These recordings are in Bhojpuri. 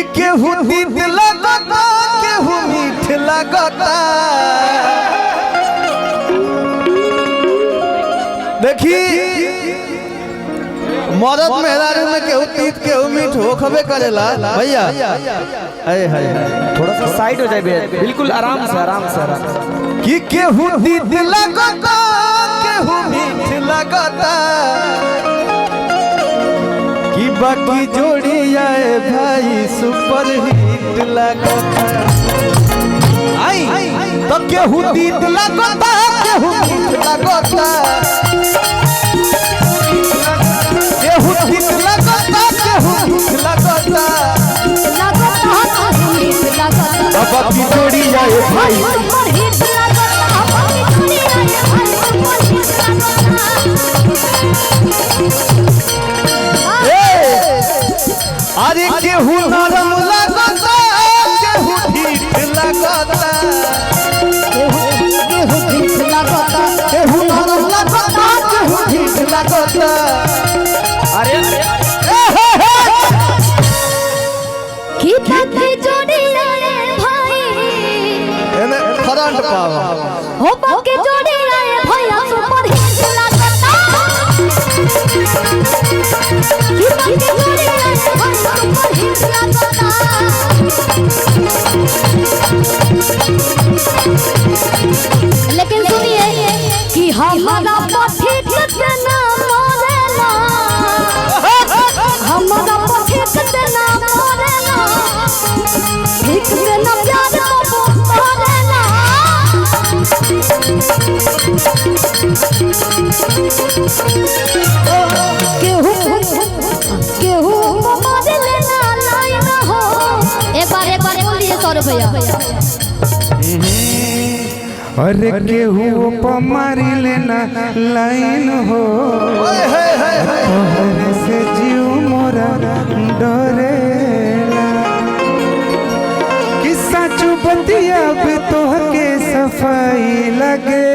कि केहू तीत लगता केहू मीठ लगता। देखी मदद मेहरारू में केहू तीत केहू मीठ हो खबे करेला भैया। अरे हाय थोड़ा सा साइड हो जाए बिल्कुल आराम से कि केहू तीत लगता केहू मीठ लगता कि बाकी जोड़ी आए भाई सुपर हिट लगता। आई तो केहू तीत लगता केहू मीठ लगता केहू तीत लगता केहू मीठ लगता बाकी जोड़ी आए भाई अरे केहू नरम लगता केहू ठीक लगता केहू नरम लगता केहू ठीक लगता। अरे की बाकी जोड़ी आए भाई एने करंट पावा हो बाकी जोड़ी आए भैया सुपर हिट लगता। की बाकी जोड़ी आए भैया सुपर हिट लगता। लेकिन सुनिए कि हमारा पथी कितना मोरेला हमारा पथी कितना मोरेला एक बिना प्यार को मोरेला। केहू केहू मोरे लेना लाइन हो। एक बार बोलिए 100 रुपया। अरे केहू पमारी लेना लाइन हो तोहरे से जीव मोरा डरेला कि सचू बतिया भी तोहके सफाई लगे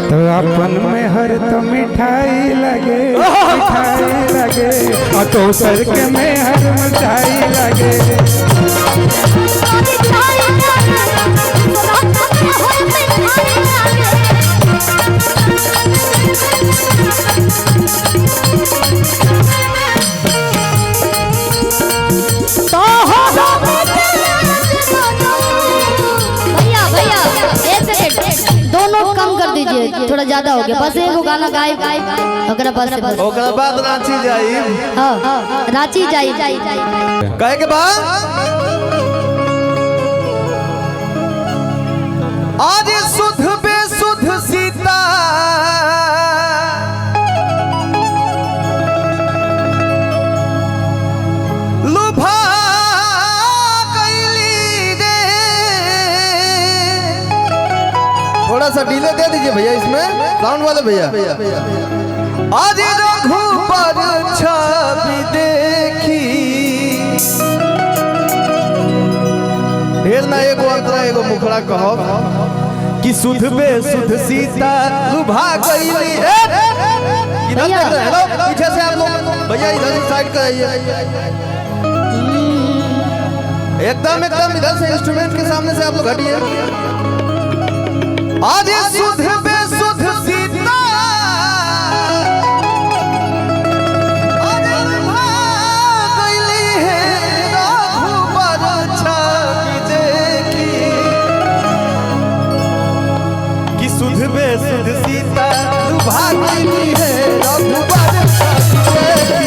तो अपन में हर तो मिठाई लगे और तो सर के में हर मिठाई लगे। दोनों कम कर दीजिए थोड़ा ज्यादा हो गया। बस एगो गाना गाए ओकरा बस ओकरा बाद रांची जाई। हां रांची जाई कहे के बाद आज सुध बेसुध सीता लुभा कैली रे। थोड़ा सा डीले दे दीजिए भैया इसमें साउंड वाले भैया। आज रघुबर छवि देखी ढेर ना एगो अंतरा एगो मुखड़ा कहो कि सुध बेसुध सीता लुभा गईली। इधर देख रहे हेलो पीछे से आप लोग भैया इधर से साइड कराइए एकदम इधर से इंस्ट्रूमेंट के सामने से आप लोग हटिए। आज सुध बेसुध सीता सुध बेसुध सीता लुभा गईली है रघुबर छवि देखी।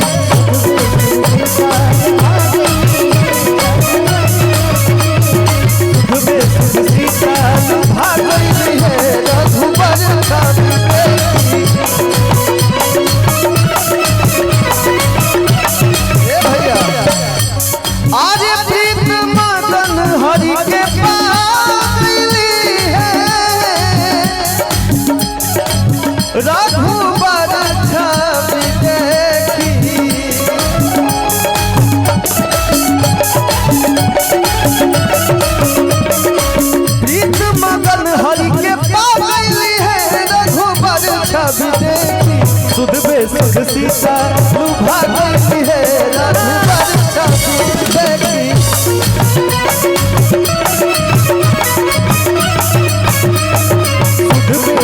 सुध बेसुध सीता लुभा गईली है रघुबर छवि देखी। ए भैया आज प्रीत मदन हरि के रघुबर छवि देखी। प्रीत मगन हरि के पावली है रघुबर छवि देखी। सुध सुध सीता लुभा गई है रघुबर छवि देखी।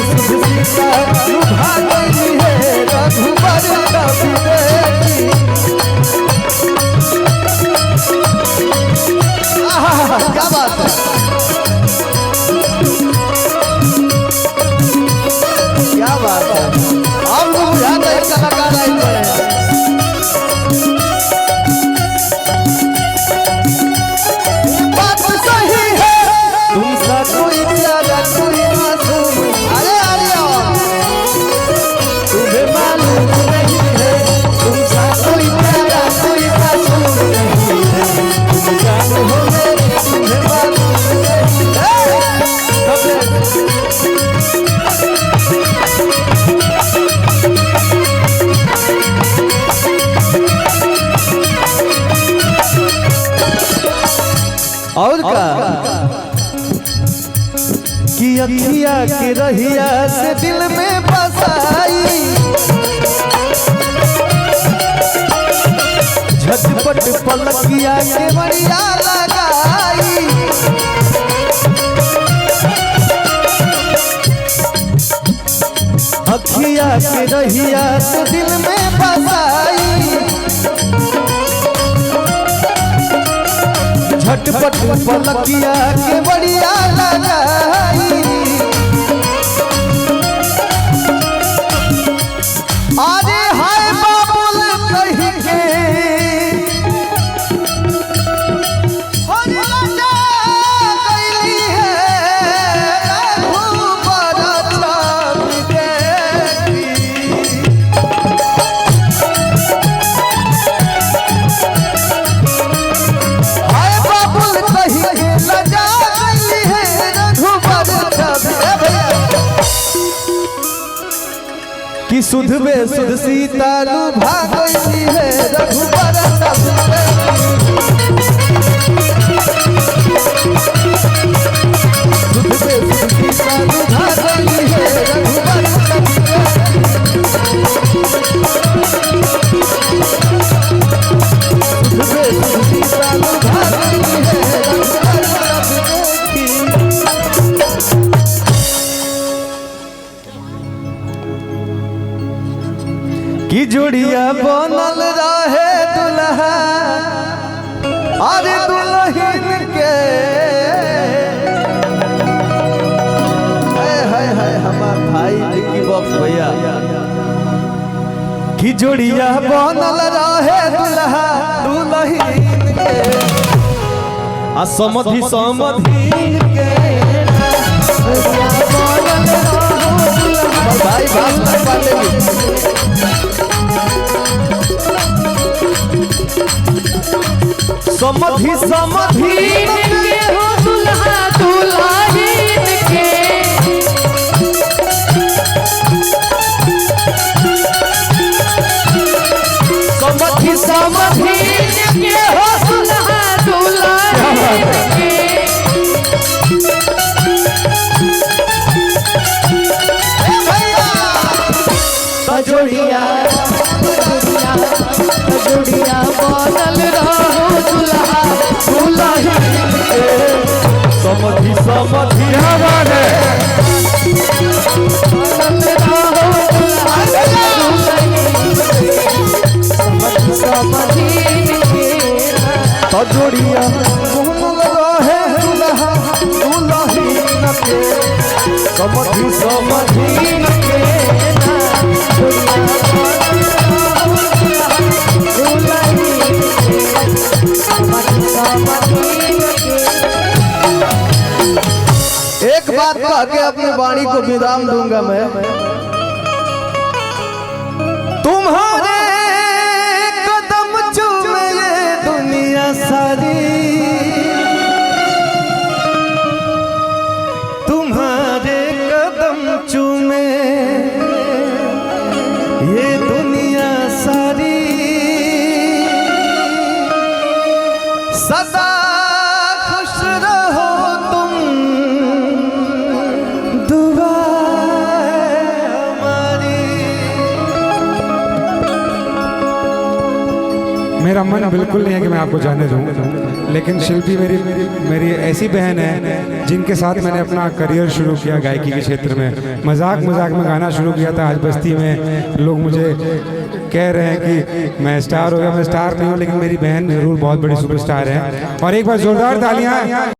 सुध सीता लुभा गई है रघुबर छवि देखी। क्या बात है, क्या बात है। आप लोग बुझाते हैं कलाकार आए हुए हैं। बात सही है, तुमसा कोई प्यारा कोई मासूम, अरे तुम्हें मालूम नहीं है, तुमसा कोई प्यारा कोई मासूम नहीं है। तुम जानो हो मेरी, तुम्हें मालूम नहीं है। और का कि अखिया के रहिया से दिल में बसाई, झटपट पलकिया के बढ़िया लगाई। अखिया के रहिया से दिल में बसाई, झटपट पलकिया के बढ़िया लगाई। अरे हाय बाबुल कही के राजा कैली है रघुबर छवि देखी। हाय बाबुल कही के राजा कैली है रघुबर छवि कि सुध में सुध सीता लुभा गई है रघुबर छवि। सुध में सुध सीता लुभा गई है रघुबर छवि। सुध में सुध सीता लुभा गई है रघुबर छवि। कि जोड़िया बनल रहे दुल्हा अरे दुल्हन के। हाय हमार भाई विक्की बॉक्स भैया। कि जोड़िया बनल रहे दुल्हा दुल्हन के, आ समधि समधि के। भाई बात कर पाते समधि समधि के हो दुल्हा दुल्हन के। समधि समधि के हो दुल्हा दुल्हन के। जोड़िया जोड़िया बनल रहो दुल्हा दुल्हन के। समधि समधि हमारे बनल रहो दुल्हा दुल्हन के। समधि के तो जोड़िया बनल रहे दुल्हा दुल्हन के। समधि समधि के एक बात कह के अपनी वाणी को विराम दूंगा मैं। तुम्हारे कदम चूमे ये दुनिया सारी, तुम्हारे कदम चूमे ये दुनिया सारी। सदा खुश रहो तुम, दुआ मेरा मन बिल्कुल नहीं है कि मैं आपको जाने दूं, लेकिन शिल्पी मेरी ऐसी बहन है जिनके साथ मैंने अपना करियर शुरू किया गायकी के क्षेत्र में। मजाक में गाना शुरू किया था। आज बस्ती में लोग मुझे कह रहे हैं कि मैं स्टार हो गया। मैं स्टार नहीं हूँ, लेकिन मेरी बहन जरूर बहुत बड़ी सुपरस्टार है। और एक बार जोरदार तालियां